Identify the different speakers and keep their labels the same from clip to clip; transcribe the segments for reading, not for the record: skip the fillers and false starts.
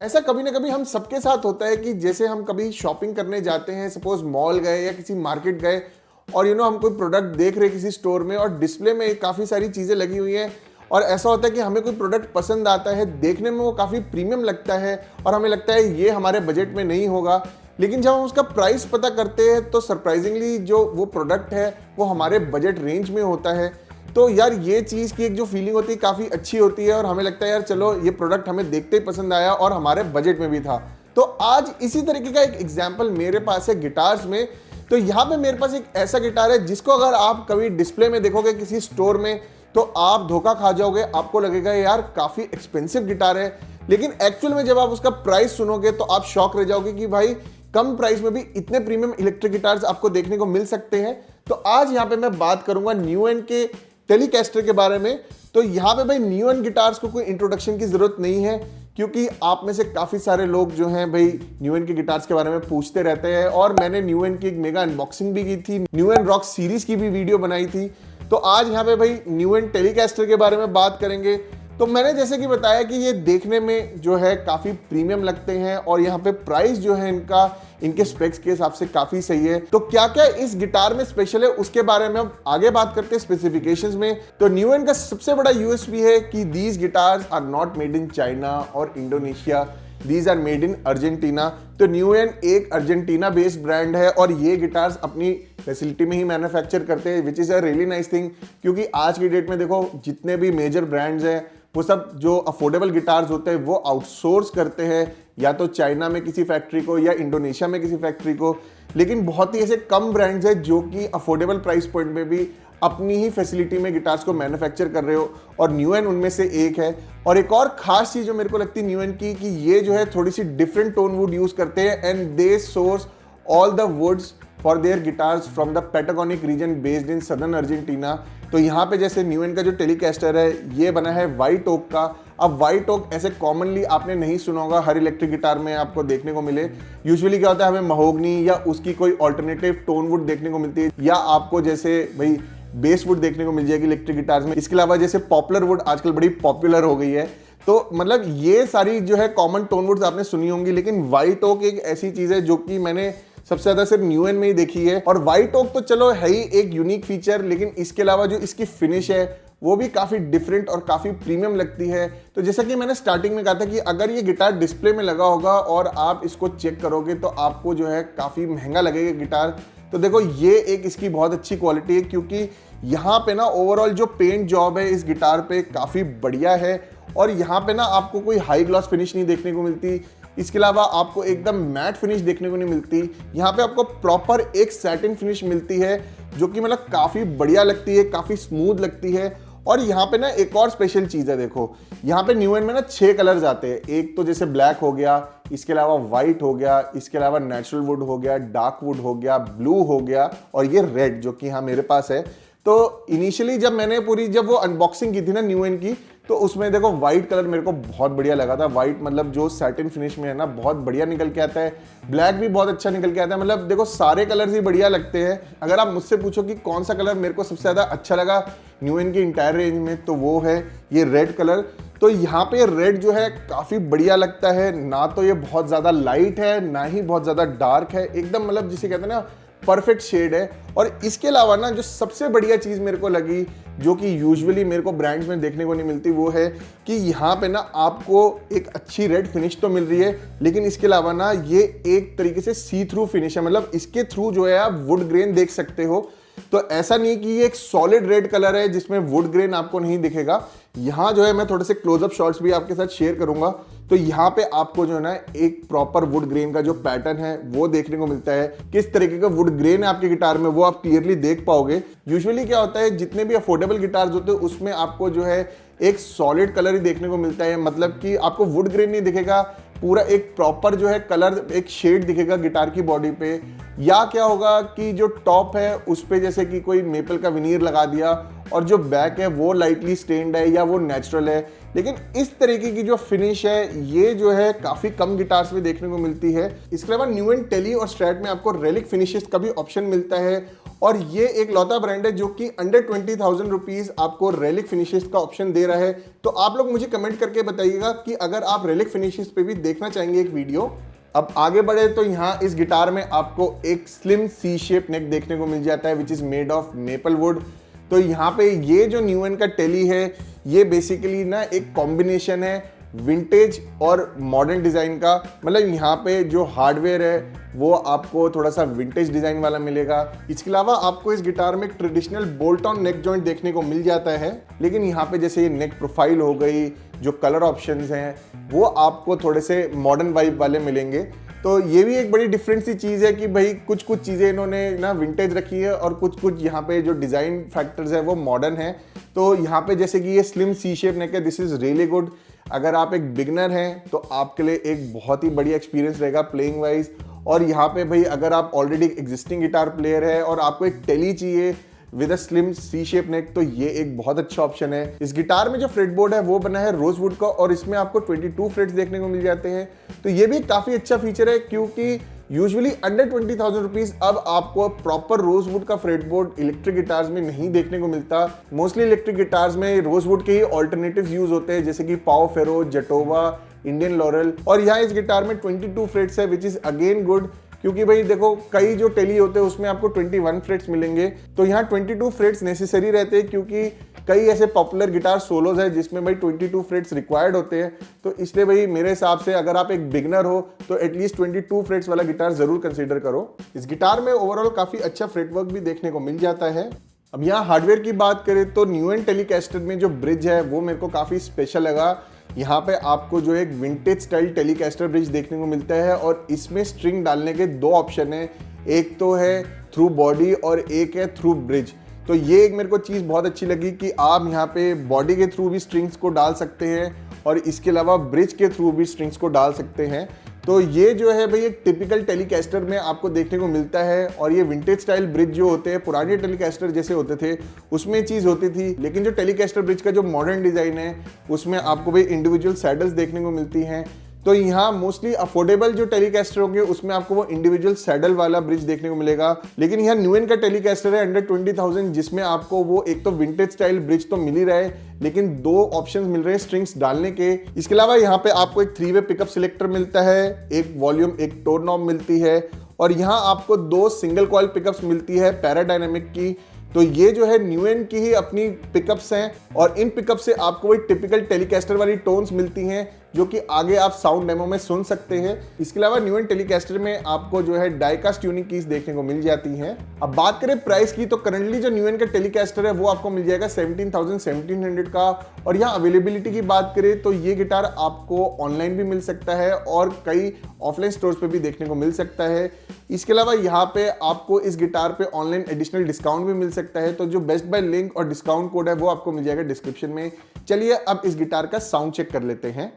Speaker 1: ऐसा कभी ना कभी हम सबके साथ होता है कि जैसे हम कभी शॉपिंग करने जाते हैं, सपोज मॉल गए या किसी मार्केट गए, और हम कोई प्रोडक्ट देख रहे हैं किसी स्टोर में और डिस्प्ले में काफ़ी सारी चीज़ें लगी हुई हैं, और ऐसा होता है कि हमें कोई प्रोडक्ट पसंद आता है, देखने में वो काफ़ी प्रीमियम लगता है और हमें लगता है ये हमारे बजट में नहीं होगा, लेकिन जब हम उसका प्राइस पता करते हैं तो सरप्राइजिंगली जो वो प्रोडक्ट है वो हमारे बजट रेंज में होता है। तो यार ये चीज़ की एक जो फीलिंग होती है काफ़ी अच्छी होती है, और हमें लगता है यार चलो ये प्रोडक्ट हमें देखते ही पसंद आया और हमारे बजट में भी था। तो आज इसी तरीके का एक एग्जाम्पल मेरे पास है गिटार्स में। तो यहाँ पे मेरे पास एक ऐसा गिटार है जिसको अगर आप कभी डिस्प्ले में देखोगे किसी स्टोर में तो आप धोखा खा जाओगे, आपको लगेगा यार काफ़ी एक्सपेंसिव गिटार है, लेकिन एक्चुअल में जब आप उसका प्राइस सुनोगे तो आप शॉक रह जाओगे कि भाई कम प्राइस में भी इतने प्रीमियम इलेक्ट्रिक गिटार्स आपको देखने को मिल सकते हैं। तो आज यहाँ पे मैं बात करूंगा न्यूएन के टेलीकैस्टर के बारे में। तो यहाँ पे भाई न्यूएन गिटार्स को कोई इंट्रोडक्शन की जरूरत नहीं है, क्योंकि आप में से काफ़ी सारे लोग जो हैं भाई न्यूएन के गिटार्स के बारे में पूछते रहते हैं, और मैंने न्यूएन की एक मेगा अनबॉक्सिंग भी की थी, न्यूएन रॉक सीरीज की भी वीडियो बनाई थी। तो आज यहाँ पे भाई न्यूएन टेलीकैस्टर के बारे में बात करेंगे। तो मैंने जैसे कि बताया कि ये देखने में जो है काफ़ी प्रीमियम लगते हैं, और यहाँ पे प्राइस जो है इनका इनके स्पेक्स के हिसाब से काफ़ी सही है। तो क्या क्या इस गिटार में स्पेशल है उसके बारे में हम आगे बात करते हैं स्पेसिफिकेशंस में। तो न्यूएन का सबसे बड़ा यूएसपी है कि these guitars are not made in China और Indonesia, these are made in Argentina. तो न्यूएन एक अर्जेंटीना बेस्ड ब्रांड है और ये गिटार्स अपनी फैसिलिटी में ही मैन्युफैक्चर करते हैं, which is a really nice thing. क्योंकि आज की डेट में देखो जितने भी मेजर ब्रांड्स हैं वो सब जो अफोर्डेबल गिटार्स होते हैं वो आउटसोर्स करते हैं, या तो चाइना में किसी फैक्ट्री को या इंडोनेशिया में किसी फैक्ट्री को, लेकिन बहुत ही ऐसे कम ब्रांड्स हैं जो कि अफोर्डेबल प्राइस पॉइंट में भी अपनी ही फैसिलिटी में गिटार्स को मैन्युफैक्चर कर रहे हो, और न्यूएन उनमें से एक है। और एक और खास चीज़ जो मेरे को लगती है न्यूएन की कि ये जो है थोड़ी सी डिफरेंट टोन वुड यूज़ करते हैं, and they source all the woods for their guitars from the Patagonic region based in southern Argentina. तो यहाँ पे जैसे न्यूएन का जो टेलीकैस्टर है ये बना है वाइट ओक का। अब वाइट ओक ऐसे कॉमनली आपने नहीं सुना होगा, हर इलेक्ट्रिक गिटार में आपको देखने को मिले। यूजुअली क्या होता है, हमें महोगनी या उसकी कोई ऑल्टरनेटिव टोन वुड देखने को मिलती है, या आपको जैसे भाई बेस वुड देखने को मिल जाएगी इलेक्ट्रिक गिटार्स में। इसके अलावा जैसे पॉपुलर वुड आजकल बड़ी पॉपुलर हो गई है। तो मतलब ये सारी जो है कॉमन टोन वुड्स आपने सुनी होंगी, लेकिन वाइट ओक एक ऐसी चीज़ है जो कि मैंने सबसे ज्यादा सिर्फ न्यूएन में ही देखी है। और वाइट ओक तो चलो है ही एक यूनिक फीचर, लेकिन इसके अलावा जो इसकी फिनिश है वो भी काफी डिफरेंट और काफी प्रीमियम लगती है। तो जैसा कि मैंने स्टार्टिंग में कहा था कि अगर ये गिटार डिस्प्ले में लगा होगा और आप इसको चेक करोगे तो आपको जो है काफी महंगा लगेगा गिटार। तो देखो ये एक इसकी बहुत अच्छी क्वालिटी है, क्योंकि यहाँ पे ना ओवरऑल जो पेंट जॉब है इस गिटार पे काफी बढ़िया है, और यहाँ पे ना आपको कोई हाई ग्लॉस फिनिश नहीं देखने को मिलती। इसके अलावा आपको एकदम मैट फिनिश देखने को नहीं मिलती। यहाँ पे आपको प्रॉपर एक सैटिन फिनिश मिलती है जो कि मतलब काफ़ी बढ़िया लगती है, काफ़ी स्मूथ लगती है। और यहाँ पे ना एक और स्पेशल चीज़ है, देखो यहाँ पे न्यूएन में ना 6 कलर्स आते हैं। एक तो जैसे ब्लैक हो गया, इसके अलावा वाइट हो गया, इसके अलावा नेचुरल वुड हो गया, डार्क वुड हो गया, ब्लू हो गया, और ये रेड जो कि यहाँ मेरे पास है। तो इनिशियली जब मैंने जब वो अनबॉक्सिंग की थी ना न्यूएन की, तो उसमें देखो व्हाइट कलर मेरे को बहुत बढ़िया लगा था। व्हाइट मतलब जो सैटिन फिनिश में है ना बहुत बढ़िया निकल के आता है। ब्लैक भी बहुत अच्छा निकल के आता है। मतलब देखो सारे कलर्स ही बढ़िया लगते हैं। अगर आप मुझसे पूछो कि कौन सा कलर मेरे को सबसे ज़्यादा अच्छा लगा न्यूएन की इंटायर रेंज में, तो वो है ये रेड कलर। तो यहाँ पे रेड जो है काफ़ी बढ़िया लगता है, ना तो ये बहुत ज़्यादा लाइट है ना ही बहुत ज़्यादा डार्क है, एकदम मतलब जिसे कहते हैं ना परफेक्ट शेड है। और इसके अलावा ना जो सबसे बढ़िया चीज़ मेरे को लगी, जो कि यूजुअली मेरे को ब्रांड्स में देखने को नहीं मिलती, वो है कि यहाँ पे ना आपको एक अच्छी रेड फिनिश तो मिल रही है, लेकिन इसके अलावा ना ये एक तरीके से सी थ्रू फिनिश है। मतलब इसके थ्रू जो है आप वुड ग्रेन देख सकते हो। तो ऐसा नहीं कि ये एक सॉलिड रेड कलर है जिसमें वुड ग्रेन आपको नहीं दिखेगा। यहाँ जो है मैं थोड़े से क्लोजअप शॉट्स भी आपके साथ शेयर करूंगा। तो यहाँ पे आपको जो है ना एक प्रॉपर वुड ग्रेन का जो पैटर्न है वो देखने को मिलता है। किस तरीके का वुड ग्रेन है आपके गिटार में वो आप क्लियरली देख पाओगे। यूजुअली क्या होता है, जितने भी अफोर्डेबल गिटार्स होते हैं उसमें आपको जो है एक सॉलिड कलर ही देखने को मिलता है। मतलब कि आपको वुड ग्रेन नहीं दिखेगा, पूरा एक प्रॉपर जो है कलर एक शेड दिखेगा गिटार की बॉडी पे। या क्या होगा कि जो टॉप है उस पे जैसे कि कोई मेपल का विनीर लगा दिया और जो बैक है वो लाइटली स्टेन्ड है या वो नेचुरल है, लेकिन इस तरीके की जो फिनिश है ये जो है काफी कम गिटार्स में देखने को मिलती है। इसके अलावा न्यू एंड टेली और स्ट्रैट में आपको रेलिक फिनिशेस का भी ऑप्शन मिलता है, और ये एक लौता ब्रांड है जो कि अंडर 20,000 रुपीज आपको रेलिक फिनिशेस का ऑप्शन दे रहा है। तो आप लोग मुझे कमेंट करके बताइएगा कि अगर आप रेलिक फिनिशेस पे भी देखना चाहेंगे एक वीडियो। अब आगे बढ़े तो यहाँ इस गिटार में आपको एक स्लिम सी शेप नेक देखने को मिल जाता है which is made of maple would. तो यहाँ पे ये जो न्यू एन का टेली है ये बेसिकली ना एक कॉम्बिनेशन है विंटेज और मॉडर्न डिज़ाइन का। मतलब यहाँ पे जो हार्डवेयर है वो आपको थोड़ा सा विंटेज डिज़ाइन वाला मिलेगा। इसके अलावा आपको इस गिटार में एक traditional bolt on neck joint देखने को मिल जाता है, लेकिन यहाँ पे जैसे ये नेक प्रोफाइल हो गई, जो कलर ऑप्शंस हैं वो आपको थोड़े से मॉडर्न वाइब वाले मिलेंगे। तो ये भी एक बड़ी डिफरेंट सी चीज़ है कि भाई कुछ कुछ चीज़ें इन्होंने ना विंटेज रखी है और कुछ कुछ यहाँ पे जो डिज़ाइन फैक्टर्स है वो मॉडर्न है। तो यहाँ पे जैसे कि ये स्लिम सी शेप नेक है, दिस इज़ रियली गुड। अगर आप एक बिगनर हैं तो आपके लिए एक बहुत ही बढ़िया एक्सपीरियंस रहेगा प्लेइंग वाइज। और यहाँ पे भाई अगर आप ऑलरेडी एग्जिस्टिंग गिटार प्लेयर है और आपको एक टेली चाहिए with a slim C shape neck, तो ये एक बहुत अच्छा ऑप्शन है। इस गिटार में जो फ्रेटबोर्ड है वो बना है रोजवुड का और इसमें आपको 22 फ्रेट्स देखने को मिल जाते हैं। तो ये भी काफी अच्छा फीचर है क्योंकि यूजुअली अंडर 20,000 रुपीज अब आपको प्रॉपर रोजवुड का फ्रेटबोर्ड इलेक्ट्रिक गिटार्स में नहीं देखने को मिलता। मोस्टली इलेक्ट्रिक गिटार्स में रोजवुड के ही ऑल्टरनेटिव्स यूज होते हैं जैसे कि पाओ फेरो, जटोवा, इंडियन लॉरेल। और यहाँ इस गिटार में 22 फ्रेट्स है विच इज अगेन गुड क्योंकि भाई देखो कई जो टेली होते हैं उसमें आपको 21 फ्रेट्स मिलेंगे, तो यहाँ 22 फ्रेट्स नेसेसरी रहते हैं क्योंकि कई ऐसे पॉपुलर गिटार सोलोज है जिसमें भाई 22 फ्रेट्स रिक्वायर्ड होते हैं। तो इसलिए भाई मेरे हिसाब से अगर आप एक बिगनर हो तो एटलीस्ट 22 फ्रेट्स वाला गिटार जरूर कंसीडर करो। इस गिटार में ओवरऑल काफी अच्छा फ्रेटवर्क भी देखने को मिल जाता है। अब यहाँ हार्डवेयर की बात करें तो न्यू एंड टेलीकास्टर में जो ब्रिज है वो मेरे को काफी स्पेशल लगा। यहाँ पे आपको जो एक विंटेज स्टाइल टेलीकास्टर ब्रिज देखने को मिलता है और इसमें स्ट्रिंग डालने के दो ऑप्शन है, एक तो है थ्रू बॉडी और एक है थ्रू ब्रिज। तो ये एक मेरे को चीज़ बहुत अच्छी लगी कि आप यहाँ पे बॉडी के थ्रू भी स्ट्रिंग्स को डाल सकते हैं और इसके अलावा ब्रिज के थ्रू भी स्ट्रिंग्स को डाल सकते हैं। तो ये जो है भाई एक टिपिकल टेलीकास्टर में आपको देखने को मिलता है और ये विंटेज स्टाइल ब्रिज जो होते हैं पुराने टेलीकास्टर जैसे होते थे उसमें चीज़ होती थी, लेकिन जो टेलीकास्टर ब्रिज का जो मॉडर्न डिज़ाइन है उसमें आपको भाई इंडिविजुअल सैडल्स देखने को मिलती हैं। तो यहाँ मोस्टली अफोर्डेबल जो टेलीकास्टर होंगे उसमें आपको वो इंडिविजुअल सैडल वाला ब्रिज देखने को मिलेगा, लेकिन यहाँ न्यू एन का टेलीकास्टर है अंडर 20,000 जिसमें आपको वो एक तो विंटेज स्टाइल ब्रिज तो मिल ही रहा है लेकिन दो ऑप्शंस मिल रहे हैं स्ट्रिंग्स डालने के। इसके अलावा यहाँ पे आपको एक 3-वे पिकअप सिलेक्टर मिलता है, एक वॉल्यूम एक टोन नॉब मिलती है और यहाँ आपको 2 सिंगल कॉइल पिकअप्स मिलती है पैराडायनामिक की। तो ये जो है न्यू एन की ही अपनी पिकअप्स हैं और इन पिकअप से आपको वही टिपिकल टेलीकास्टर वाली टोन्स मिलती हैं जो कि आगे आप साउंड डेमो में सुन सकते हैं। इसके अलावा न्यू एन टेलीकास्टर में आपको जो है डाइकास्ट ट्यूनिंग कीज देखने को मिल जाती हैं। अब बात करें प्राइस की तो करंटली जो न्यू एन का टेलीकास्टर है वो आपको मिल जाएगा 17,100 का। और यहाँ अवेलेबिलिटी की बात करें तो ये गिटार आपको ऑनलाइन भी मिल सकता है और कई ऑफलाइन स्टोर्स पे भी देखने को मिल सकता है। इसके अलावा यहाँ पे आपको इस गिटार पे ऑनलाइन एडिशनल डिस्काउंट भी मिल सकता है, तो जो बेस्ट बाय लिंक और डिस्काउंट कोड है वो आपको मिल जाएगा डिस्क्रिप्शन में। चलिए अब इस गिटार का साउंड चेक कर लेते हैं।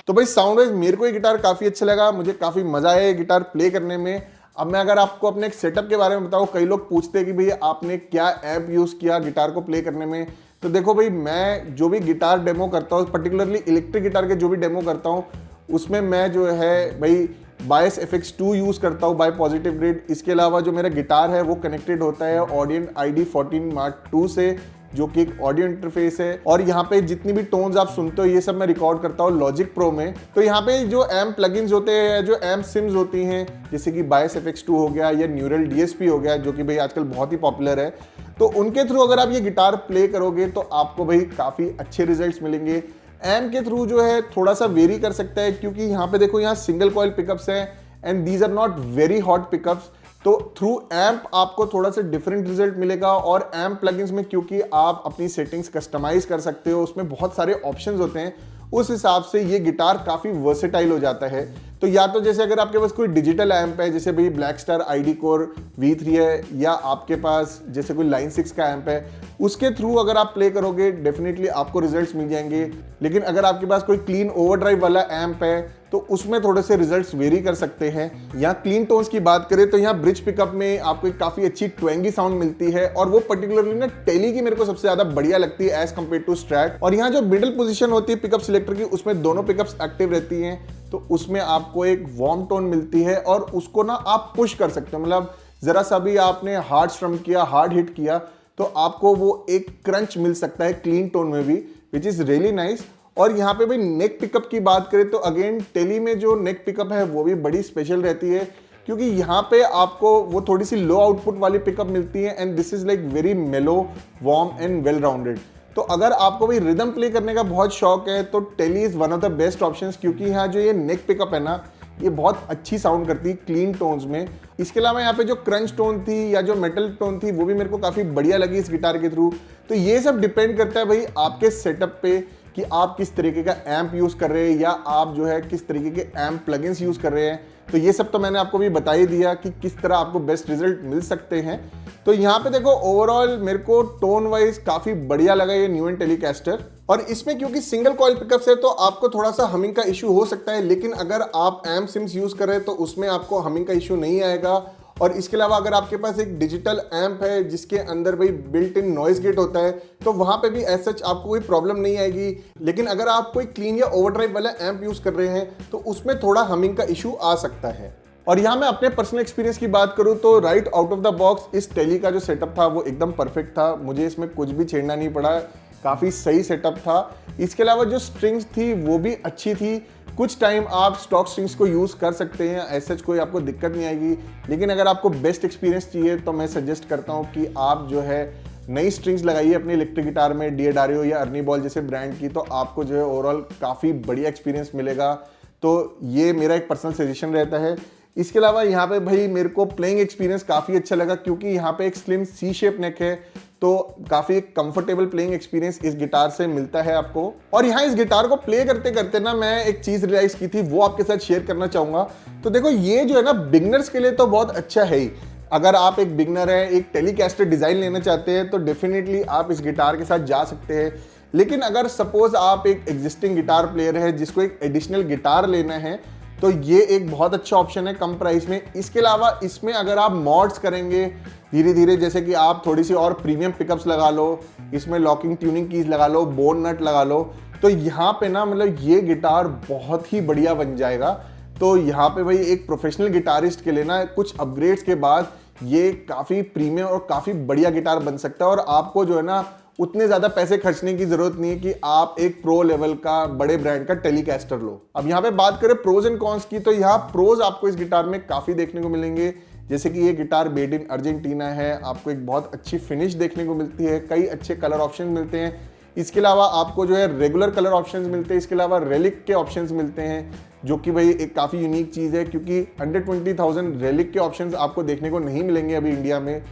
Speaker 1: तो भाई साउंड वाइज मेरे को ये गिटार काफ़ी अच्छा लगा, मुझे काफ़ी मज़ा आया ये गिटार प्ले करने में। अब मैं अगर आपको अपने एक सेटअप के बारे में बताऊँ, कई लोग पूछते हैं कि भाई आपने क्या ऐप यूज़ किया गिटार को प्ले करने में। तो देखो भाई, मैं जो भी गिटार डेमो करता हूँ, पर्टिकुलरली इलेक्ट्रिक गिटार के जो भी डेमो करता हूँ, उसमें मैं जो है भाई बायस FX2 यूज़ करता हूँ बाय पॉजिटिव ग्रिड। इसके अलावा जो मेरा गिटार है वो कनेक्टेड होता है ऑडियन ID14 Mark II से, जो कि एक ऑडियो इंटरफेस है। और यहाँ पे जितनी भी टोन्स आप सुनते हो ये सब मैं रिकॉर्ड करता हूँ लॉजिक प्रो में। तो यहाँ पे जो एम्प प्लगइन्स होते हैं, जो एम्प सिम्स होती हैं, जैसे कि बायस FX2 हो गया या न्यूरल DSP हो गया, जो कि भाई आजकल बहुत ही पॉपुलर है, तो उनके थ्रू अगर आप ये गिटार प्ले करोगे तो आपको भाई काफ़ी अच्छे रिजल्ट्स मिलेंगे। एम्प के थ्रू जो है थोड़ा सा वेरी कर सकता है, क्योंकि यहाँ पे देखो यहाँ सिंगल कॉइल पिकअप्स हैं and these are not very hot pickups. तो थ्रू एम्प आपको थोड़ा सा डिफरेंट रिजल्ट मिलेगा। और एम्प प्लगइन्स में क्योंकि आप अपनी सेटिंग्स कस्टमाइज कर सकते हो, उसमें बहुत सारे ऑप्शंस होते हैं, उस हिसाब से ये गिटार काफ़ी वर्सेटाइल हो जाता है। तो या तो जैसे अगर आपके पास कोई डिजिटल एम्प है, जैसे भाई black star ID Core V3 है, या आपके पास जैसे कोई लाइन 6 का एम्प है, उसके थ्रू अगर आप प्ले करोगे डेफिनेटली आपको रिजल्ट्स मिल जाएंगे। लेकिन अगर आपके पास कोई क्लीन ओवरड्राइव वाला एम्प है तो उसमें थोड़े से रिजल्ट्स वेरी कर सकते हैं। यहाँ क्लीन टोन्स की बात करें तो यहाँ ब्रिज पिकअप में आपको एक काफ़ी अच्छी ट्वेंगी साउंड मिलती है, और वो पर्टिकुलरली ना टेली की मेरे को सबसे ज़्यादा बढ़िया लगती है एज कम्पेयर टू स्ट्रैट। और यहाँ जो मिडिल पोजीशन होती है पिकअप सिलेक्टर की, उसमें दोनों पिकअप्स एक्टिव रहती हैं, तो उसमें आपको एक वार्म टोन मिलती है और उसको ना आप पुश कर सकते हो। मतलब ज़रा सा भी आपने हार्ड स्ट्रम किया, हार्ड हिट किया, तो आपको वो एक क्रंच मिल सकता है क्लीन टोन में भी, विच इज़ रियली नाइस। और यहाँ पे भी नेक पिकअप की बात करें तो अगेन टेली में जो नेक पिकअप है वो भी बड़ी स्पेशल रहती है, क्योंकि यहाँ पे आपको वो थोड़ी सी लो आउटपुट वाली पिकअप मिलती है and this is like very मेलो, वार्म एंड वेल राउंडेड। तो अगर आपको भी रिदम प्ले करने का बहुत शौक है तो Tele is one of the best options, क्योंकि यहाँ जो ये नेक पिकअप है ना, ये बहुत अच्छी साउंड करती है क्लीन टोन्स में। इसके अलावा यहाँ पे जो क्रंच टोन थी या जो मेटल टोन थी वो भी मेरे को काफ़ी बढ़िया लगी इस गिटार के थ्रू। तो ये सब डिपेंड करता है भाई आपके सेटअप पे कि आप किस तरीके का एम्प यूज़ कर रहे हैं या आप जो है किस तरीके के एम्प प्लगइन्स यूज़ कर रहे हैं। तो ये सब तो मैंने आपको भी बता ही दिया कि किस तरह आपको बेस्ट रिजल्ट मिल सकते हैं। तो यहाँ पे देखो ओवरऑल मेरे को टोन वाइज काफ़ी बढ़िया लगा ये न्यू एंड टेलीकास्टर। और इसमें क्योंकि सिंगल कॉइल पिकअप्स है तो आपको थोड़ा सा हमिंग का इशू हो सकता है, लेकिन अगर आप एम्प सिम्स यूज़ कर रहे हैं तो उसमें आपको हमिंग का इशू नहीं आएगा। और इसके अलावा अगर आपके पास एक डिजिटल एम्प है जिसके अंदर भाई बिल्ट इन नॉइज गेट होता है तो वहाँ पे भी एज सच आपको कोई प्रॉब्लम नहीं आएगी। लेकिन अगर आप कोई क्लीन या ओवरड्राइव वाला एम्प यूज़ कर रहे हैं तो उसमें थोड़ा हमिंग का इशू आ सकता है। और यहाँ मैं अपने पर्सनल एक्सपीरियंस की बात करूँ तो right out of the box इस टेली का जो सेटअप था वो एकदम परफेक्ट था, मुझे इसमें कुछ भी छेड़ना नहीं पड़ा, काफ़ी सही सेटअप था। इसके अलावा जो स्ट्रिंग्स थी वो भी अच्छी थी, कुछ टाइम आप स्टॉक स्ट्रिंग्स को यूज़ कर सकते हैं, ऐसा कोई आपको दिक्कत नहीं आएगी। लेकिन अगर आपको बेस्ट एक्सपीरियंस चाहिए तो मैं सजेस्ट करता हूँ कि आप जो है नई स्ट्रिंग्स लगाइए अपनी इलेक्ट्रिक गिटार में, DAW या अर्नी बॉल जैसे ब्रांड की, तो आपको जो है ओवरऑल काफ़ी बढ़िया एक्सपीरियंस मिलेगा। तो ये मेरा एक पर्सनल सजेशन रहता है। इसके अलावा यहाँ पे भाई मेरे को प्लेइंग एक्सपीरियंस काफ़ी अच्छा लगा, क्योंकि यहाँ पे एक स्लिम C शेप नेक है, तो काफ़ी कंफर्टेबल प्लेइंग एक्सपीरियंस इस गिटार से मिलता है आपको। और यहाँ इस गिटार को प्ले करते करते ना मैं एक चीज़ रियलाइज़ की थी, वो आपके साथ शेयर करना चाहूँगा। तो देखो ये जो है ना बिगनर्स के लिए तो बहुत अच्छा है ही। अगर आप एक बिगनर है, एक टेलीकास्टर डिज़ाइन लेना चाहते हैं तो डेफिनेटली आप इस गिटार के साथ जा सकते हैं। लेकिन अगर सपोज आप एक एग्जिस्टिंग गिटार प्लेयर है जिसको एक एडिशनल गिटार लेना है तो ये एक बहुत अच्छा ऑप्शन है कम प्राइस में। इसके अलावा इसमें अगर आप मॉड्स करेंगे धीरे धीरे, जैसे कि आप थोड़ी सी और प्रीमियम पिकअप्स लगा लो, इसमें लॉकिंग ट्यूनिंग कीज लगा लो, बोन नट लगा लो, तो यहाँ पे ना मतलब ये गिटार बहुत ही बढ़िया बन जाएगा। तो यहाँ पे भाई एक प्रोफेशनल गिटारिस्ट के लिए ना कुछ अपग्रेड्स के बाद ये काफ़ी प्रीमियम और काफ़ी बढ़िया गिटार बन सकता है, और आपको जो है ना उतने ज़्यादा पैसे खर्चने की ज़रूरत नहीं है कि आप एक प्रो लेवल का बड़े ब्रांड का टेलीकास्टर लो। अब यहाँ पे बात करें प्रोज एंड कॉन्स की, तो यहाँ प्रोज आपको इस गिटार में काफ़ी देखने को मिलेंगे। जैसे कि ये गिटार मेड इन अर्जेंटीना है, आपको एक बहुत अच्छी फिनिश देखने को मिलती है, कई अच्छे कलर ऑप्शन मिलते हैं। इसके अलावा आपको जो है रेगुलर कलर ऑप्शंस मिलते हैं, इसके अलावा रेलिक के ऑप्शंस मिलते हैं, जो कि भाई एक काफ़ी यूनिक चीज़ है, क्योंकि 120,000 रेलिक के ऑप्शंस आपको देखने को नहीं मिलेंगे अभी इंडिया में।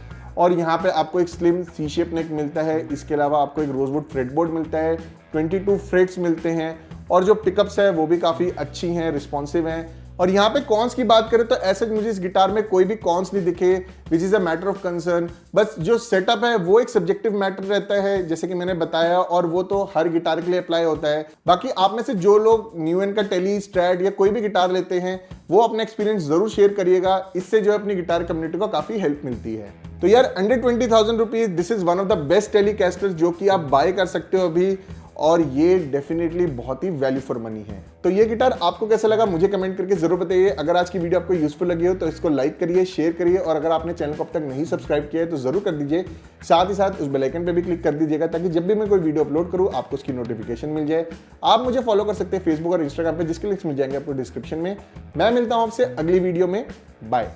Speaker 1: और यहाँ पे आपको एक स्लिम सी शेप नेक मिलता है। इसके अलावा आपको एक रोजवुड फ्रेटबोर्ड मिलता है, 22 फ्रेट्स मिलते हैं और जो पिकअप्स है वो भी काफ़ी अच्छी हैं, रिस्पॉन्सिव हैं। और यहाँ पे कॉन्स की बात करें तो ऐसे मुझे इस गिटार में कोई भी कॉन्स नहीं दिखे, which is a matter of concern. बस जो सेटअप है वो एक सब्जेक्टिव मैटर रहता है, जैसे कि मैंने बताया, और वो तो हर गिटार के लिए अप्लाई होता है। बाकी आप में से जो लोग न्यूएन का टेली, स्ट्रैट या कोई भी गिटार लेते हैं वो अपना एक्सपीरियंस जरूर शेयर करिएगा, इससे जो है अपनी गिटार कम्युनिटी को काफ़ी हेल्प मिलती है। तो यार under 20,000 rupees this is one of the best Telecasters जो कि आप बाय कर सकते हो अभी, और ये डेफिनेटली बहुत ही वैल्यू फॉर मनी है। तो ये गिटार आपको कैसा लगा मुझे कमेंट करके जरूर बताइए। अगर आज की वीडियो आपको यूजफुल लगी हो तो इसको लाइक करिए, शेयर करिए, और अगर आपने चैनल को अब तक नहीं सब्सक्राइब किया है तो जरूर कर दीजिए। साथ ही साथ उस बेल आइकन पे भी क्लिक कर दीजिएगा ताकि जब भी मैं कोई वीडियो अपलोड करूँ आपको उसकी नोटिफिकेशन मिल जाए। आप मुझे फॉलो कर सकते हैं फेसबुक और इंस्टाग्राम पे, जिसके लिंक्स मिल जाएंगे आपको डिस्क्रिप्शन में। मैं मिलता हूँ आपसे अगली वीडियो में। बाय।